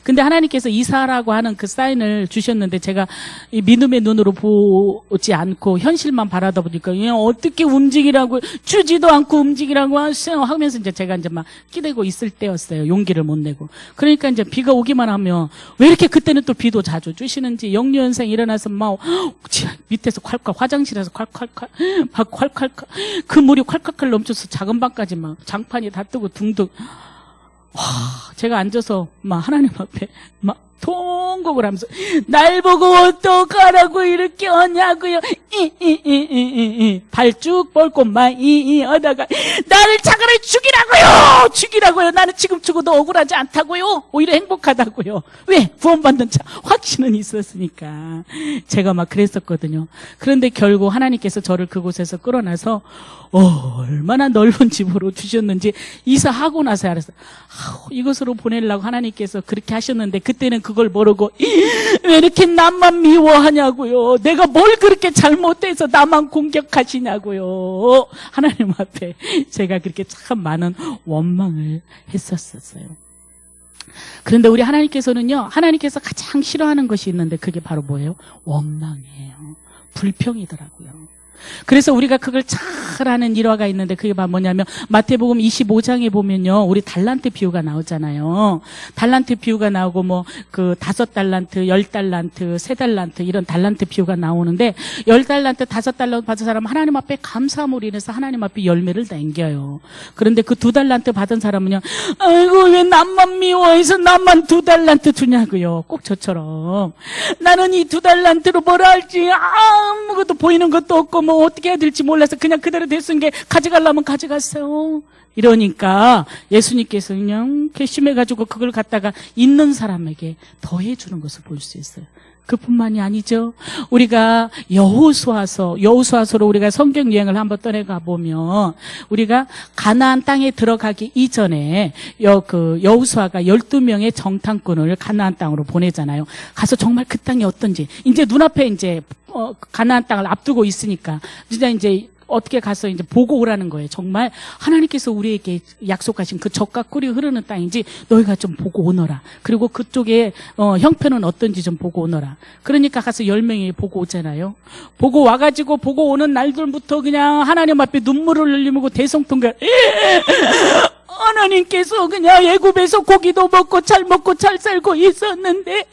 근데 하나님께서 이사라고 하는 그 사인을 주셨는데 제가 이 믿음의 눈으로 보지 않고 현실만 바라다 보니까 그냥 어떻게 움직이라고 주지도 않고 움직이라고 하세요 하면서 이제 제가 이제 막 끼대고 있을 때였어요. 용기를 못 내고. 그러니까 이제 비가 오기만 하면 왜 이렇게 그때는 또 비도 자주 주시는지 역류현상 일어나서 막 밑에서 콸콸 화장실에서 콸콸콸 그 물이 콸콸콸 넘쳐서 작은 방까지 막 장판이 다 뜨고 둥둥. 와, 제가 앉아서 막 하나님 앞에 막 통곡을 하면서 날 보고 어떡하라고 이렇게 하냐고요. 발 쭉 뻗고 막 하다가 나를 차라리 죽이라고요. 나는 지금 죽어도 억울하지 않다고요. 오히려 행복하다고요. 왜? 구원받는 확신은 있었으니까. 제가 막 그랬었거든요. 그런데 결국 하나님께서 저를 그곳에서 끌어나서 얼마나 넓은 집으로 주셨는지 이사하고 나서 알았어요. 이것으로 보내려고 하나님께서 그렇게 하셨는데 그때는 그걸 모르고 왜 이렇게 나만 미워하냐고요. 내가 뭘 그렇게 잘못해서 나만 공격하시냐고요. 하나님 앞에 제가 그렇게 참 많은 원망을 했었어요. 그런데 우리 하나님께서는요, 하나님께서 가장 싫어하는 것이 있는데 그게 바로 뭐예요? 원망이에요. 불평이더라고요. 그래서 우리가 그걸 잘 아는 일화가 있는데 그게 뭐냐면 마태복음 25장에 보면요, 우리 달란트 비유가 나오잖아요. 달란트 비유가 나오고 뭐 그 5달란트, 10달란트, 3달란트 이런 달란트 비유가 나오는데 10달란트, 5달란트 받은 사람은 하나님 앞에 감사함으로 인해서 하나님 앞에 열매를 남겨요. 그런데 그 2달란트 받은 사람은요, 아이고 왜 나만 미워해서 나만 2달란트 주냐고요. 꼭 저처럼 나는 이 2달란트로 뭘 할지 아무것도 보이는 것도 없고 뭐 어떻게 해야 될지 몰라서 그냥 그대로 됐은 게 가져가려면 가져갔어요. 이러니까 예수님께서 그냥 결심해가지고 그걸 갖다가 있는 사람에게 더해주는 것을 볼 수 있어요. 그뿐만이 아니죠. 우리가 여호수아서로 우리가 성경 여행을 한번 떠나가 보면 우리가 가나안 땅에 들어가기 이전에 여호수아가 12명의 정탐꾼을 가나안 땅으로 보내잖아요. 가서 정말 그 땅이 어떤지 이제 눈앞에 이제 가나안 땅을 앞두고 있으니까 진짜 이제 어떻게 가서 이제 보고 오라는 거예요. 정말 하나님께서 우리에게 약속하신 그 젖과 꿀이 흐르는 땅인지 너희가 좀 보고 오너라. 그리고 그쪽에 형편은 어떤지 좀 보고 오너라. 그러니까 가서 10명이 보고 오잖아요. 보고 와가지고 보고 오는 날들부터 그냥 하나님 앞에 눈물을 흘리고 대성통곡. 하나님께서 그냥 애굽에서 고기도 먹고 잘 살고 있었는데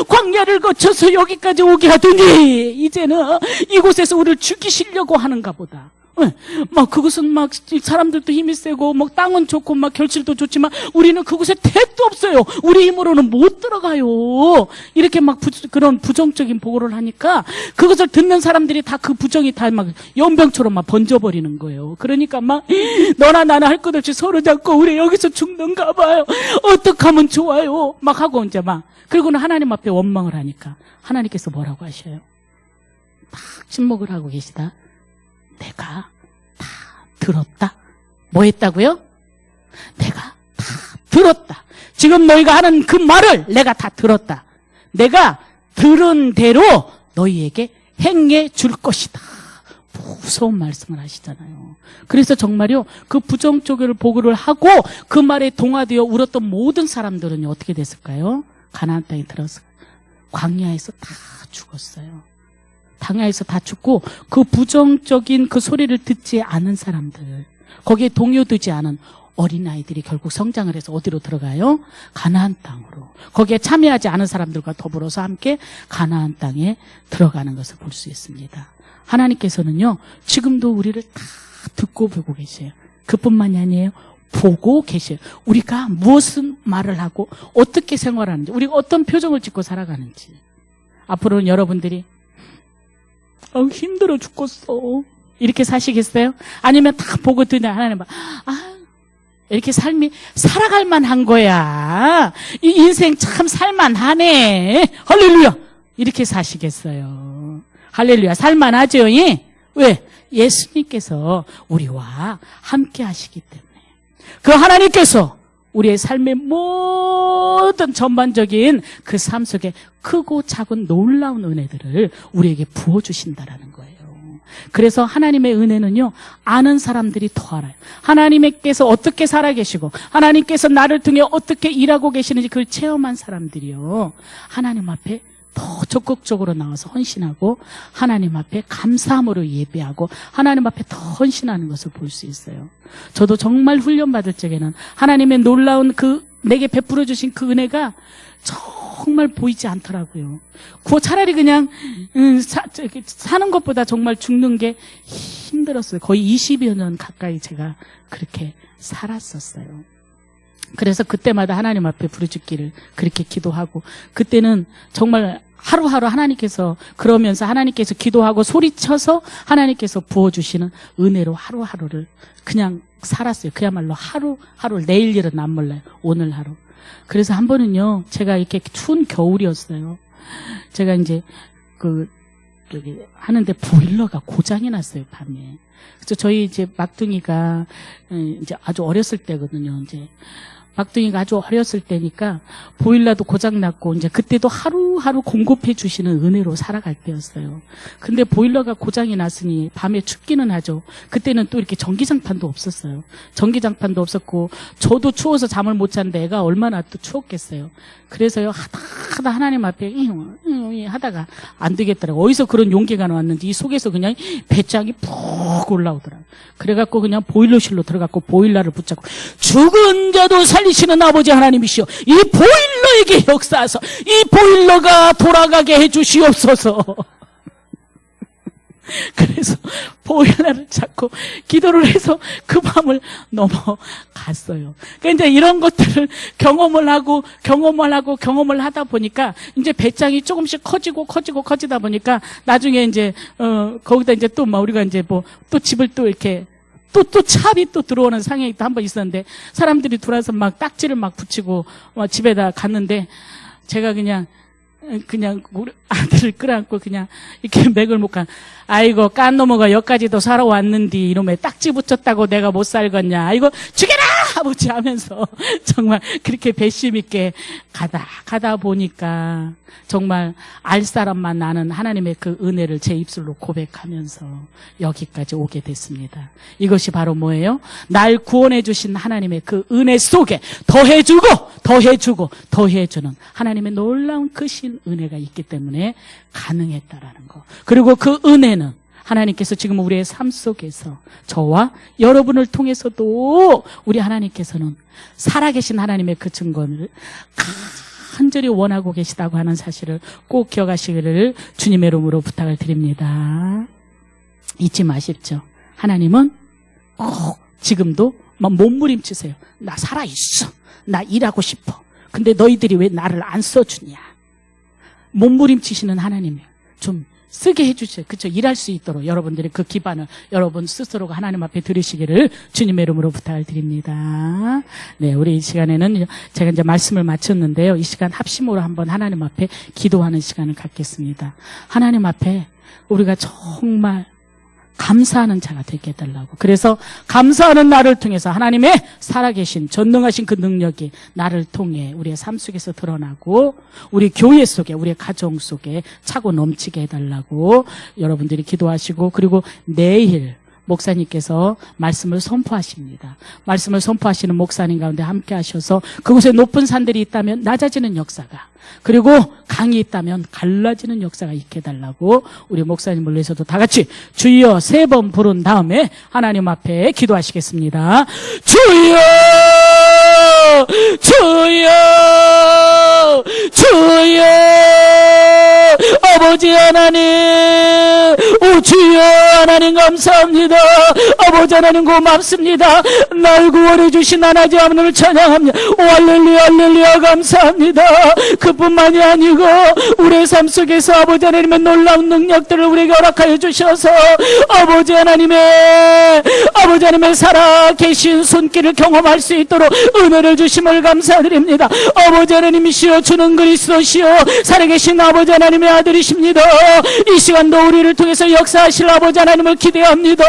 광야를 거쳐서 여기까지 오게 하더니 이제는 이곳에서 우리를 죽이시려고 하는가 보다. 막 그것은 막 사람들도 힘이 세고 막 땅은 좋고 막 결실도 좋지만 우리는 그곳에 택도 없어요. 우리 힘으로는 못 들어가요. 이렇게 막 그런 부정적인 보고를 하니까 그것을 듣는 사람들이 다 그 부정이 다 막 연병처럼 막 번져버리는 거예요. 그러니까 막 너나 나나 할 것 없이 서로 잡고 우리 여기서 죽는가 봐요. 어떻게 하면 좋아요. 막 하고 이제 막 그리고는 하나님 앞에 원망을 하니까 하나님께서 뭐라고 하셔요? 딱 침묵을 하고 계시다. 내가 다 들었다. 뭐 했다고요? 내가 다 들었다. 지금 너희가 하는 그 말을 내가 다 들었다. 내가 들은 대로 너희에게 행해 줄 것이다. 무서운 말씀을 하시잖아요. 그래서 정말요, 그 부정적을 보고를 하고 그 말에 동화되어 울었던 모든 사람들은 어떻게 됐을까요? 가나안 땅에 들어서 광야에서 다 죽었어요. 당야에서 다 죽고 그 부정적인 그 소리를 듣지 않은 사람들, 거기에 동요되지 않은 어린아이들이 결국 성장을 해서 어디로 들어가요? 가나안 땅으로. 거기에 참여하지 않은 사람들과 더불어서 함께 가나안 땅에 들어가는 것을 볼 수 있습니다. 하나님께서는요, 지금도 우리를 다 듣고 보고 계세요. 그뿐만이 아니에요. 보고 계셔요. 우리가 무엇을 말을 하고 어떻게 생활하는지, 우리가 어떤 표정을 짓고 살아가는지. 앞으로는 여러분들이 힘들어 죽겠어 이렇게 사시겠어요? 아니면 다 보고 듣는 하나님 이렇게 삶이 살아갈 만한 거야. 이 인생 참 살만하네. 할렐루야. 이렇게 사시겠어요? 할렐루야. 살만하죠? 왜? 예수님께서 우리와 함께 하시기 때문에. 그 하나님께서 우리의 삶의 모든 전반적인 그 삶 속에 크고 작은 놀라운 은혜들을 우리에게 부어주신다라는 거예요. 그래서 하나님의 은혜는요, 아는 사람들이 더 알아요. 하나님께서 어떻게 살아계시고 하나님께서 나를 통해 어떻게 일하고 계시는지 그걸 체험한 사람들이요, 하나님 앞에 더 적극적으로 나와서 헌신하고 하나님 앞에 감사함으로 예배하고 하나님 앞에 더 헌신하는 것을 볼 수 있어요. 저도 정말 훈련받을 적에는 하나님의 놀라운 그 내게 베풀어 주신 그 은혜가 정말 보이지 않더라고요. 차라리 그냥 사는 것보다 정말 죽는 게 힘들었어요. 거의 20여 년 가까이 제가 그렇게 살았었어요. 그래서 그때마다 하나님 앞에 부르짖기를 그렇게 기도하고, 그때는 정말 하루하루 하나님께서, 그러면서 하나님께서 기도하고 소리쳐서 하나님께서 부어주시는 은혜로 하루하루를 그냥 살았어요. 그야말로 하루하루, 내일 일은 안 몰라요. 오늘 하루. 그래서 한 번은요, 제가 이렇게 추운 겨울이었어요. 제가 이제 하는데 보일러가 고장이 났어요, 밤에. 그래서 저희 이제 막둥이가 이제 아주 어렸을 때거든요. 이제 막둥이가 아주 어렸을 때니까 보일러도 고장났고, 이제 그때도 하루하루 공급해 주시는 은혜로 살아갈 때였어요. 근데 보일러가 고장이 났으니 밤에 춥기는 하죠. 그때는 또 이렇게 전기장판도 없었어요. 전기장판도 없었고, 저도 추워서 잠을 못 잤는데 애가 얼마나 또 추웠겠어요. 그래서요, 하다 하나님 앞에 하다가 안 되겠더라고요. 어디서 그런 용기가 나왔는지 이 속에서 그냥 배짱이 푹 올라오더라고요. 그래갖고 그냥 보일러실로 들어갔고 보일러를 붙잡고, 죽은 자도 살리시는 아버지 하나님이시여, 이 보일러에게 역사하사 이 보일러가 돌아가게 해주시옵소서. 그래서 보일러를 잡고 기도를 해서 그 밤을 넘어갔어요. 그러니까 이제 이런 것들을 경험을 하다 보니까 이제 배짱이 조금씩 커지다 보니까 나중에 이제 거기다 이제 또 막 우리가 이제 뭐 또 집을 또 이렇게 또 차비 또 들어오는 상황이 또 한 번 있었는데, 사람들이 들어와서 막 딱지를 막 붙이고 집에다 갔는데, 제가 그냥 우리 아들을 끌어안고 그냥 이렇게 맥을 못 가. 아이고, 깐 놈아가 여기까지도 살아왔는디 이놈의 딱지 붙였다고 내가 못 살겠냐. 아이고, 죽여라! 아버지 하면서 정말 그렇게 배심 있게 가다 보니까 정말 알 사람만 아는 하나님의 그 은혜를 제 입술로 고백하면서 여기까지 오게 됐습니다. 이것이 바로 뭐예요? 날 구원해 주신 하나님의 그 은혜 속에 더해주는 하나님의 놀라운 크신 은혜가 있기 때문에 가능했다라는 거. 그리고 그 은혜는 하나님께서 지금 우리의 삶 속에서 저와 여러분을 통해서도 우리 하나님께서는 살아계신 하나님의 그 증거를 간절히 원하고 계시다고 하는 사실을 꼭 기억하시기를 주님의 이름으로 부탁을 드립니다. 잊지 마십시오. 하나님은 지금도 막 몸부림치세요. 나 살아있어. 나 일하고 싶어. 근데 너희들이 왜 나를 안 써주냐. 몸부림치시는 하나님이에요. 좀 쓰게 해주세요. 그렇죠? 일할 수 있도록 여러분들이 그 기반을 여러분 스스로가 하나님 앞에 들으시기를 주님의 이름으로 부탁을 드립니다. 네, 우리 이 시간에는 제가 이제 말씀을 마쳤는데요. 이 시간 합심으로 한번 하나님 앞에 기도하는 시간을 갖겠습니다. 하나님 앞에 우리가 정말 감사하는 자가 되게 해달라고. 그래서 감사하는 나를 통해서 하나님의 살아계신 전능하신 그 능력이 나를 통해 우리의 삶 속에서 드러나고 우리 교회 속에 우리의 가정 속에 차고 넘치게 해달라고 여러분들이 기도하시고, 그리고 내일 목사님께서 말씀을 선포하십니다. 말씀을 선포하시는 목사님 가운데 함께 하셔서 그곳에 높은 산들이 있다면 낮아지는 역사가, 그리고 강이 있다면 갈라지는 역사가 있게 해달라고 우리 목사님을 위해서도 다 같이 주여 3번 부른 다음에 하나님 앞에 기도하시겠습니다. 주여! 주여! 주여! 아버지 하나님, 오 주여 하나님 감사합니다. 아버지 하나님 고맙습니다. 날 구원해 주신 하나님 하나님을 찬양합니다. 오 할렐루야 할렐루야 감사합니다. 그뿐만이 아니고 우리의 삶 속에서 아버지 하나님의 놀라운 능력들을 우리에게 허락하여 주셔서 아버지 하나님의 살아계신 손길을 경험할 수 있도록 은혜를 주심을 감사드립니다. 아버지 하나님이시여 주는 그리스도시여 살아계신 아버지 하나님의 아들이십니다. 이 시간도 우리를 통해서 역사하실 아버지 하나님을 기대해 막대합니다.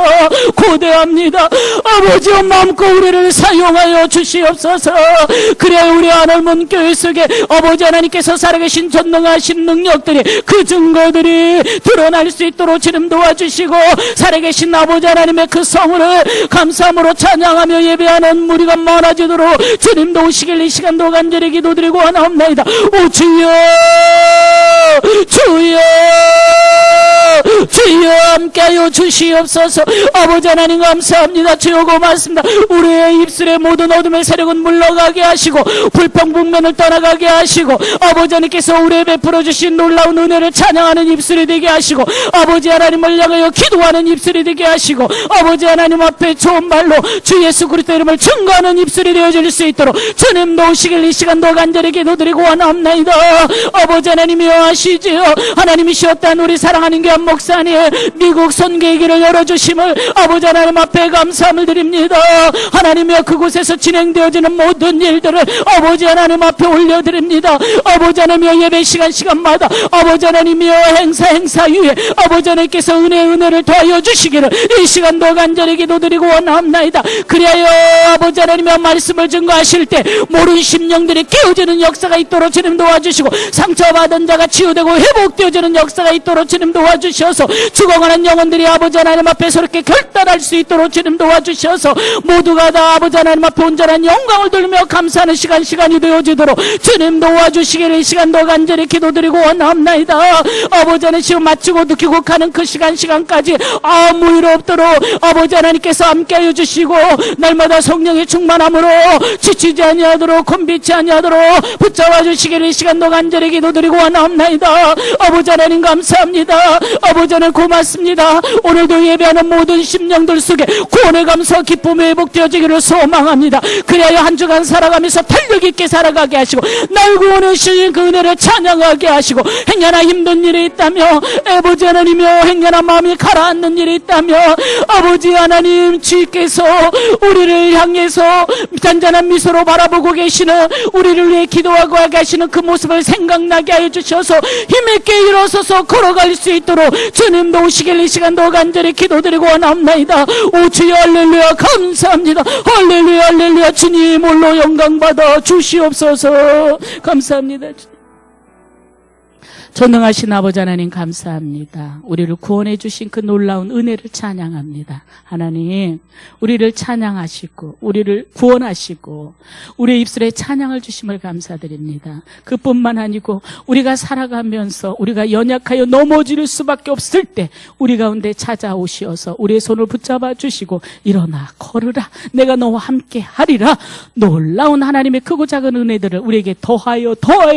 고대합니다. 아버지여 마음껏 우리를 사용하여 주시옵소서. 그래야 우리 안얼문 교회 속에 아버지 하나님께서 살아계신 전능하신 능력들이 그 증거들이 드러날 수 있도록 주님 도와주시고 살아계신 아버지 하나님의 그 성을 감사함으로 찬양하며 예배하는 무리가 많아지도록 주님도 오시길 이 시간도 간절히 기도드리고 원하옵나이다. 오 주여 주여 주여 함께하여 주시옵소서. 아버지 하나님 감사합니다. 주여 고맙습니다. 우리의 입술의 모든 어둠의 세력은 물러가게 하시고 불평불만을 떠나가게 하시고 아버지 하나님께서 우리에 베풀어 주신 놀라운 은혜를 찬양하는 입술이 되게 하시고 아버지 하나님을 향하여 기도하는 입술이 되게 하시고 아버지 하나님 앞에 좋은 말로 주 예수 그리스도 이름을 증거하는 입술이 되어질 수 있도록 주님도 오시길 이 시간도 간절히 기도드리고 원하옵나이다. 아버지 하나님이여 하시지요. 하나님이시었던 우리 사랑하는 교회 목사님 미국 선교의 길을 열어주심을 아버지 하나님 앞에 감사함을 드립니다. 하나님이여 그곳에서 진행되어지는 모든 일들을 아버지 하나님 앞에 올려드립니다. 아버지 하나님이여 예배 시간마다 아버지 하나님이여 행사 위에 아버지 하나님께서 은혜를 더하여 주시기를 이 시간도 간절히 기도드리고 원하옵나이다. 그리하여 아버지 하나님이여 말씀을 증거하실 때 모르는 심령들이 깨어지는 역사가 있도록 주님 도와주시고 상처받은 자가 치유되고 회복되어지는 역사가 있도록 주님 도와주셔서 죽어가는 영혼들이 아버지 하나님 앞에 서럽게 결단할 수 있도록 주님 도와주셔서 모두가 다 아버지 하나님 앞에 온전한 영광을 돌리며 감사하는 시간이 되어지도록 주님 도와주시기를 이 시간도 간절히 기도드리고 원하옵나이다. 아버지 하나님 시험 마치고 귀국하는 그 시간까지 아무 일 없도록 아버지 하나님께서 함께하여 주시고 날마다 성령의 충만함으로 지치지 아니하도록 곤비치 아니하도록 붙잡아 주시기를 이 시간도 간절히 기도드리고 원하옵나이다. 아버지 하나님 감사합니다. 아버지 하나님 고맙습니다. 오늘도 예배하는 모든 심령들 속에 구원의 감사와 기쁨이 회복되어지기를 소망합니다. 그리하여 한 주간 살아가면서 탄력 있게 살아가게 하시고 날 구원해 주신 그 은혜를 찬양하게 하시고 행여나 힘든 일이 있다며 아버지 하나님이여 행여나 마음이 가라앉는 일이 있다며 아버지 하나님 주께서 우리를 향해서 잔잔한 미소로 바라보고 계시는 우리를 위해 기도하고 계시는 그 모습을 생각나게 하여 주셔서 힘있게 일어서서 걸어갈 수 있도록 주님도 오시길 이 시간도 간절히 기도드리고 원합나이다. 오 주여 할렐루야 감사합니다. 할렐루야 할렐루야 주님 홀로 영광받아 주시옵소서. 감사합니다. 전능하신 아버지 하나님 감사합니다. 우리를 구원해 주신 그 놀라운 은혜를 찬양합니다. 하나님 우리를 찬양하시고 우리를 구원하시고 우리의 입술에 찬양을 주심을 감사드립니다. 그뿐만 아니고 우리가 살아가면서 우리가 연약하여 넘어질 수밖에 없을 때 우리 가운데 찾아오시어서 우리의 손을 붙잡아 주시고 일어나 걸으라 내가 너와 함께 하리라 놀라운 하나님의 크고 작은 은혜들을 우리에게 더하여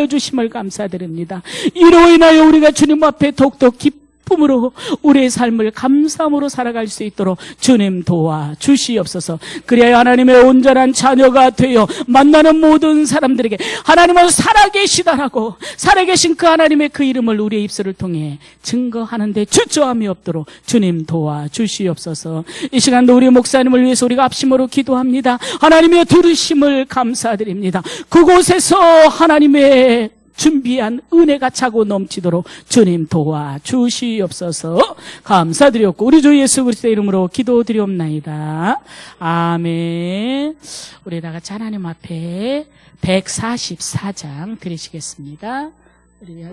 주심을 감사드립니다. 이로 인하여 우리가 주님 앞에 더욱더 기쁨으로 우리의 삶을 감사함으로 살아갈 수 있도록 주님 도와주시옵소서. 그래야 하나님의 온전한 자녀가 되어 만나는 모든 사람들에게 하나님은 살아계시다라고 살아계신 그 하나님의 그 이름을 우리의 입술을 통해 증거하는데 주저함이 없도록 주님 도와주시옵소서. 이 시간도 우리 목사님을 위해서 우리가 합심으로 기도합니다. 하나님의 들으심을 감사드립니다. 그곳에서 하나님의 준비한 은혜가 차고 넘치도록 주님 도와주시옵소서. 감사드렸고 우리 주 예수 그리스도의 이름으로 기도드리옵나이다. 아멘. 우리 다 같이 하나님 앞에 144장 드리시겠습니다. 우리 다